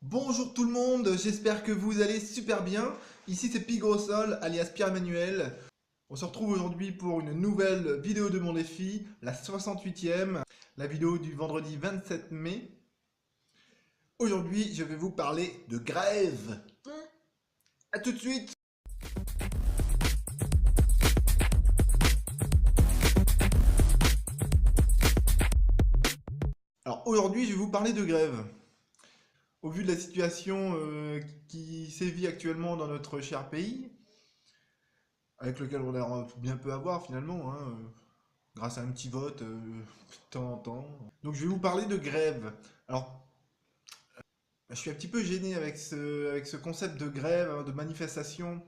Bonjour tout le monde, j'espère que vous allez super bien. Ici c'est Pigrosol, alias Pierre-Emmanuel. On se retrouve aujourd'hui pour une nouvelle vidéo de mon défi, la 68e, la vidéo du vendredi 27 mai. Aujourd'hui, je vais vous parler de grève. A tout de suite. Alors aujourd'hui, je vais vous parler de grève. Au vu de la situation qui sévit actuellement dans notre cher pays, avec lequel on a bien peu à voir finalement, hein, grâce à un petit vote de temps en temps. Donc je vais vous parler de grève. Alors, je suis un petit peu gêné avec ce concept de grève, hein, de manifestation,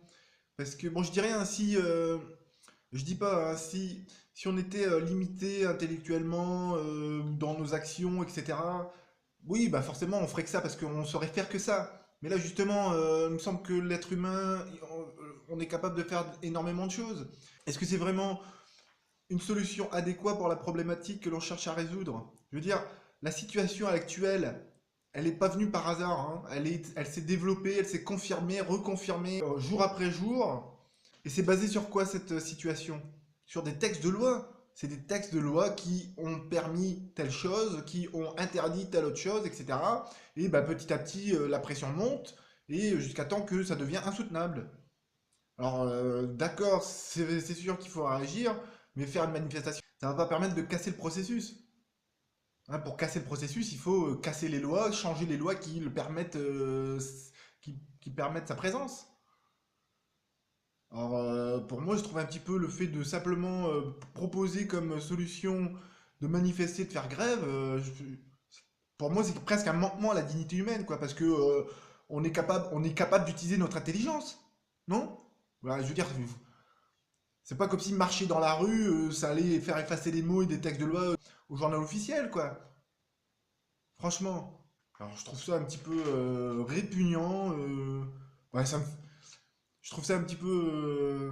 parce que, bon, je dirais ainsi, je dis pas, hein, si on était limité intellectuellement dans nos actions, etc., oui, bah forcément, on ferait que ça, parce qu'on saurait faire que ça. Mais là, justement, il me semble que l'être humain, on est capable de faire énormément de choses. Est-ce que c'est vraiment une solution adéquate pour la problématique que l'on cherche à résoudre? Je veux dire, la situation actuelle, elle n'est pas venue par hasard, hein. Elle s'est développée, elle s'est confirmée, reconfirmée jour après jour. Et c'est basé sur quoi cette situation? Sur des textes de loi. C'est des textes de loi qui ont permis telle chose, qui ont interdit telle autre chose, etc. Et bah, petit à petit, la pression monte, et jusqu'à temps que ça devient insoutenable. Alors, d'accord, c'est sûr qu'il faut réagir, mais faire une manifestation, ça va pas permettre de casser le processus. Hein, pour casser le processus, il faut casser les lois, changer les lois qui le permettent, qui permettent sa présence. Alors, pour moi, je trouve un petit peu le fait de simplement proposer comme solution de manifester, de faire grève, pour moi, c'est presque un manquement à la dignité humaine, quoi, parce que on est capable d'utiliser notre intelligence, non? Voilà, je veux dire, c'est pas comme si marcher dans la rue, ça allait faire effacer des mots et des textes de loi au journal officiel, quoi. Franchement. Alors, je trouve ça un petit peu répugnant. Ouais, je trouve ça un petit peu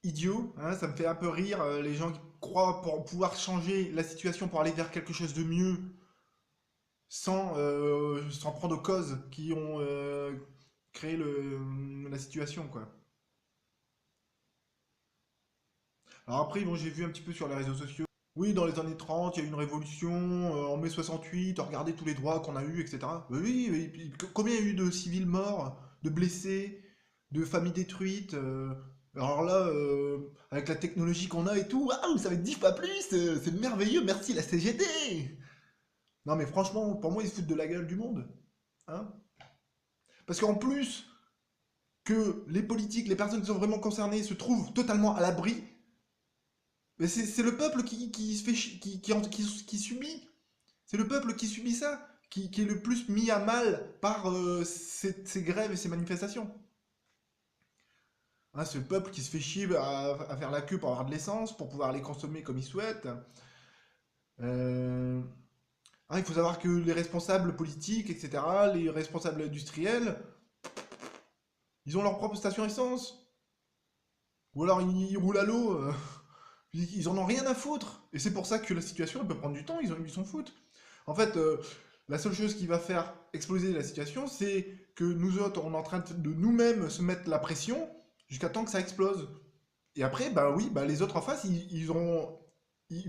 idiot, hein, ça me fait un peu rire, les gens qui croient pour pouvoir changer la situation pour aller vers quelque chose de mieux sans s'en prendre aux causes qui ont créé la situation, quoi. Alors après, bon, j'ai vu un petit peu sur les réseaux sociaux. Oui, dans les années 30, il y a eu une révolution, en mai 68, regardez tous les droits qu'on a eus, etc. Oui, oui, puis combien il y a eu de civils morts, de blessés, de familles détruites alors là, avec la technologie qu'on a et tout, waouh, ça va être 10 fois plus, c'est merveilleux, merci la CGT. Non mais franchement, pour moi, ils se foutent de la gueule du monde. Hein. Parce qu'en plus que les politiques, les personnes qui sont vraiment concernées se trouvent totalement à l'abri, mais c'est le peuple qui se fait qui subit. C'est le peuple qui subit ça, qui est le plus mis à mal par ces grèves et ces manifestations. Hein, c'est le peuple qui se fait chier à faire la queue pour avoir de l'essence, pour pouvoir les consommer comme il souhaite. Euh, hein, il faut savoir que les responsables politiques, etc., les responsables industriels, ils ont leur propre station essence. Ou alors ils roulent à l'eau. Ils en ont rien à foutre. Et c'est pour ça que la situation elle peut prendre du temps, ils s'en foutent. En fait, la seule chose qui va faire exploser la situation, c'est que nous autres, on est en train de nous-mêmes se mettre la pression jusqu'à temps que ça explose. Et après, bah oui, bah les autres en face, ils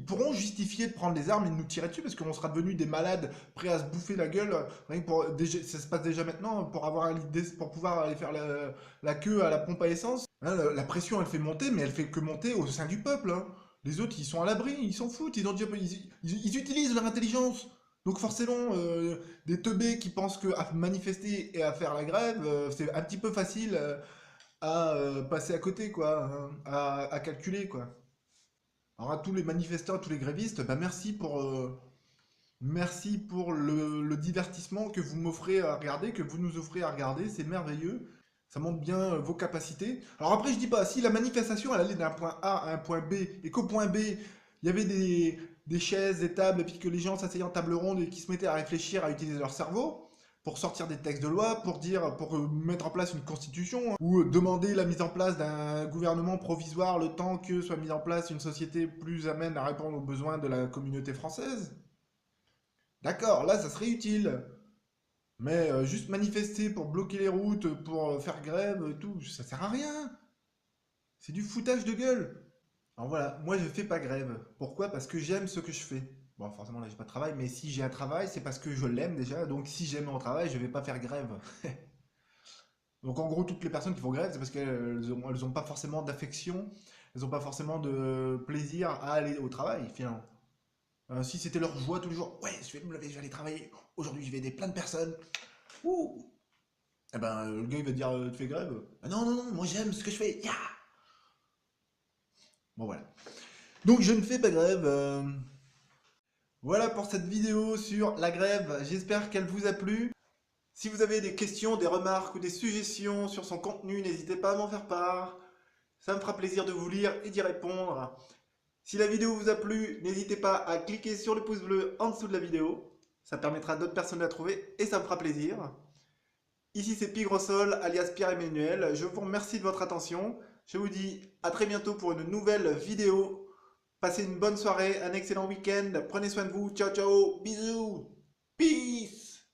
pourront justifier de prendre les armes et de nous tirer dessus parce qu'on sera devenus des malades prêts à se bouffer la gueule. Rien que ça se passe déjà maintenant pour avoir l'idée, pour pouvoir aller faire la queue à la pompe à essence. Hein, la pression, elle fait monter, mais elle fait que monter au sein du peuple. Hein. Les autres, ils sont à l'abri, ils s'en foutent, ils utilisent leur intelligence. Donc forcément, des teubés qui pensent qu'à manifester et à faire la grève, c'est un petit peu facile à passer à côté, quoi, hein, à calculer, quoi. Alors à tous les manifestants, à tous les grévistes, bah merci pour le divertissement que vous m'offrez à regarder, que vous nous offrez à regarder, c'est merveilleux. Ça montre bien vos capacités. Alors après, je dis pas, si la manifestation, elle allait d'un point A à un point B, et qu'au point B, il y avait des chaises, des tables, et puis que les gens s'asseyaient en table ronde et qui se mettaient à réfléchir, à utiliser leur cerveau, pour sortir des textes de loi, pour mettre en place une constitution, hein, ou demander la mise en place d'un gouvernement provisoire le temps que soit mise en place une société plus amène à répondre aux besoins de la communauté française. D'accord, là, ça serait utile. Mais juste manifester pour bloquer les routes, pour faire grève, tout, ça sert à rien. C'est du foutage de gueule. Alors voilà, moi je fais pas grève. Pourquoi? Parce que j'aime ce que je fais. Bon, forcément là j'ai pas de travail, mais si j'ai un travail, c'est parce que je l'aime déjà. Donc si j'aime mon travail, je vais pas faire grève. Donc en gros, toutes les personnes qui font grève, c'est parce elles ont pas forcément d'affection, elles ont pas forcément de plaisir à aller au travail finalement. Si c'était leur joie tous les jours, ouais, je vais me lever, je vais aller travailler. Aujourd'hui, je vais aider plein de personnes. Ouh! Eh ben, le gars il va te dire, tu fais grève? Ah non, non, non, moi j'aime ce que je fais. Yeah. Bon voilà. Donc je ne fais pas grève. Voilà pour cette vidéo sur la grève. J'espère qu'elle vous a plu. Si vous avez des questions, des remarques ou des suggestions sur son contenu, n'hésitez pas à m'en faire part. Ça me fera plaisir de vous lire et d'y répondre. Si la vidéo vous a plu, n'hésitez pas à cliquer sur le pouce bleu en dessous de la vidéo. Ça permettra à d'autres personnes de la trouver et ça me fera plaisir. Ici c'est Pigrosol, alias Pierre-Emmanuel. Je vous remercie de votre attention. Je vous dis à très bientôt pour une nouvelle vidéo. Passez une bonne soirée, un excellent week-end. Prenez soin de vous. Ciao, ciao. Bisous. Peace.